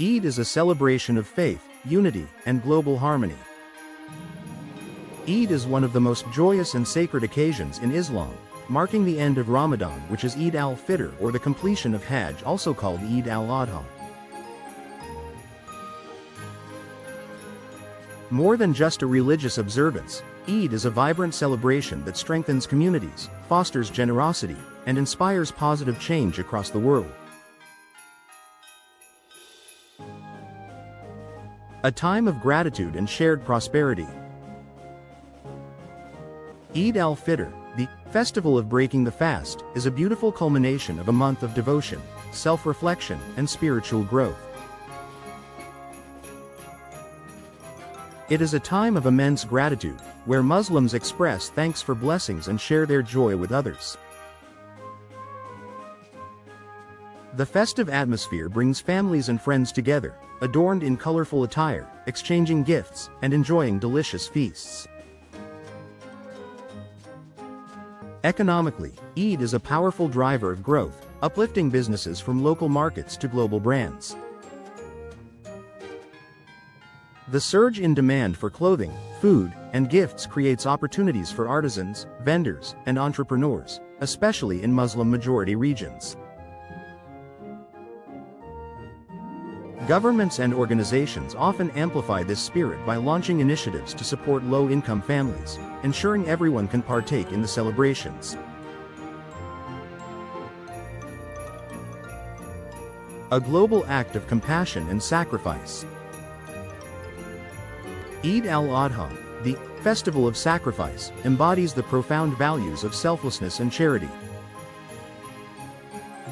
Eid is a celebration of faith, unity, and global harmony. Eid is one of the most joyous and sacred occasions in Islam, marking the end of Ramadan, which is Eid al-Fitr, or the completion of Hajj, also called Eid al-Adha. More than just a religious observance, Eid is a vibrant celebration that strengthens communities, fosters generosity, and inspires positive change across the world. A time of gratitude and shared prosperity. Eid al-Fitr, the festival of breaking the fast, is a beautiful culmination of a month of devotion, self-reflection, and spiritual growth. It is a time of immense gratitude, where Muslims express thanks for blessings and share their joy with others. The festive atmosphere brings families and friends together, adorned in colorful attire, exchanging gifts, and enjoying delicious feasts. Economically, Eid is a powerful driver of growth, uplifting businesses from local markets to global brands. The surge in demand for clothing, food, and gifts creates opportunities for artisans, vendors, and entrepreneurs, especially in Muslim-majority regions. Governments and organizations often amplify this spirit by launching initiatives to support low-income families, ensuring everyone can partake in the celebrations. A global act of compassion and sacrifice. Eid al-Adha, the festival of sacrifice, embodies the profound values of selflessness and charity.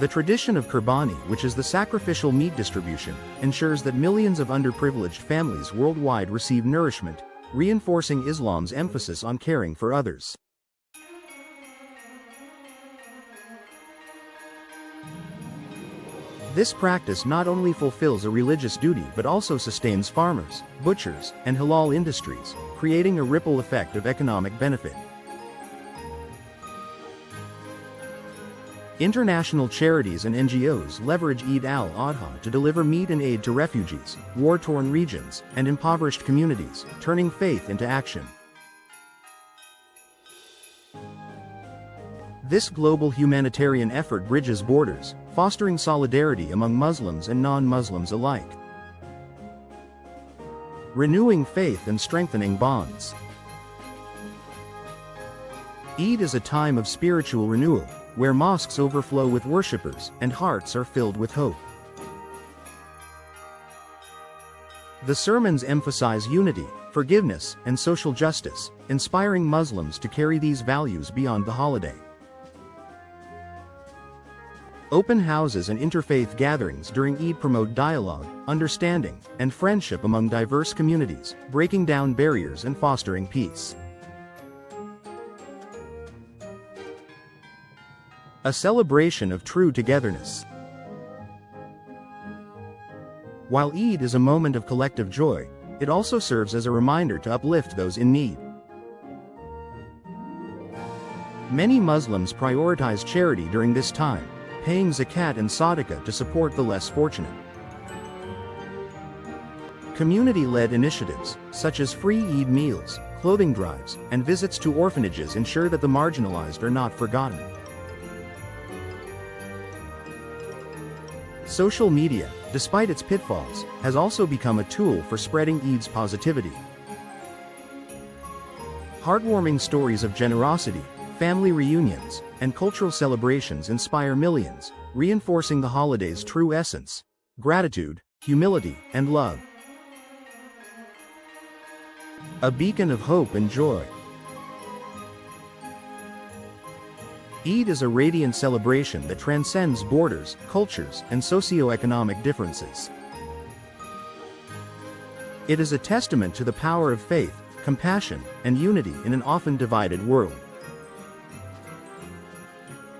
The tradition of Qurbani, which is the sacrificial meat distribution, ensures that millions of underprivileged families worldwide receive nourishment, reinforcing Islam's emphasis on caring for others. This practice not only fulfills a religious duty but also sustains farmers, butchers, and halal industries, creating a ripple effect of economic benefit. International charities and NGOs leverage Eid al-Adha to deliver meat and aid to refugees, war-torn regions, and impoverished communities, turning faith into action. This global humanitarian effort bridges borders, fostering solidarity among Muslims and non-Muslims alike. Renewing faith and strengthening bonds. Eid is a time of spiritual renewal, where mosques overflow with worshippers and hearts are filled with hope. The sermons emphasize unity, forgiveness, and social justice, inspiring Muslims to carry these values beyond the holiday. Open houses and interfaith gatherings during Eid promote dialogue, understanding, and friendship among diverse communities, breaking down barriers and fostering peace. A celebration of true togetherness. While Eid is a moment of collective joy, it also serves as a reminder to uplift those in need. Many Muslims prioritize charity during this time, paying zakat and sadaqah to support the less fortunate. Community-led initiatives, such as free Eid meals, clothing drives, and visits to orphanages ensure that the marginalized are not forgotten. Social media, despite its pitfalls, has also become a tool for spreading Eid's positivity. Heartwarming stories of generosity, family reunions, and cultural celebrations inspire millions, reinforcing the holiday's true essence: gratitude, humility, and love. A beacon of hope and joy. Eid is a radiant celebration that transcends borders, cultures, and socio-economic differences. It is a testament to the power of faith, compassion, and unity in an often divided world.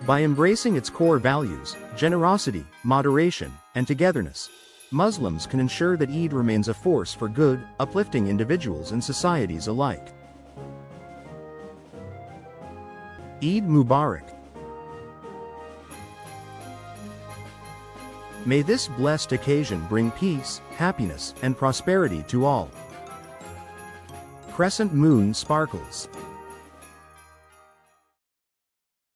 By embracing its core values, generosity, moderation, and togetherness, Muslims can ensure that Eid remains a force for good, uplifting individuals and societies alike. Eid Mubarak. May this blessed occasion bring peace, happiness, and prosperity to all. Crescent moon sparkles.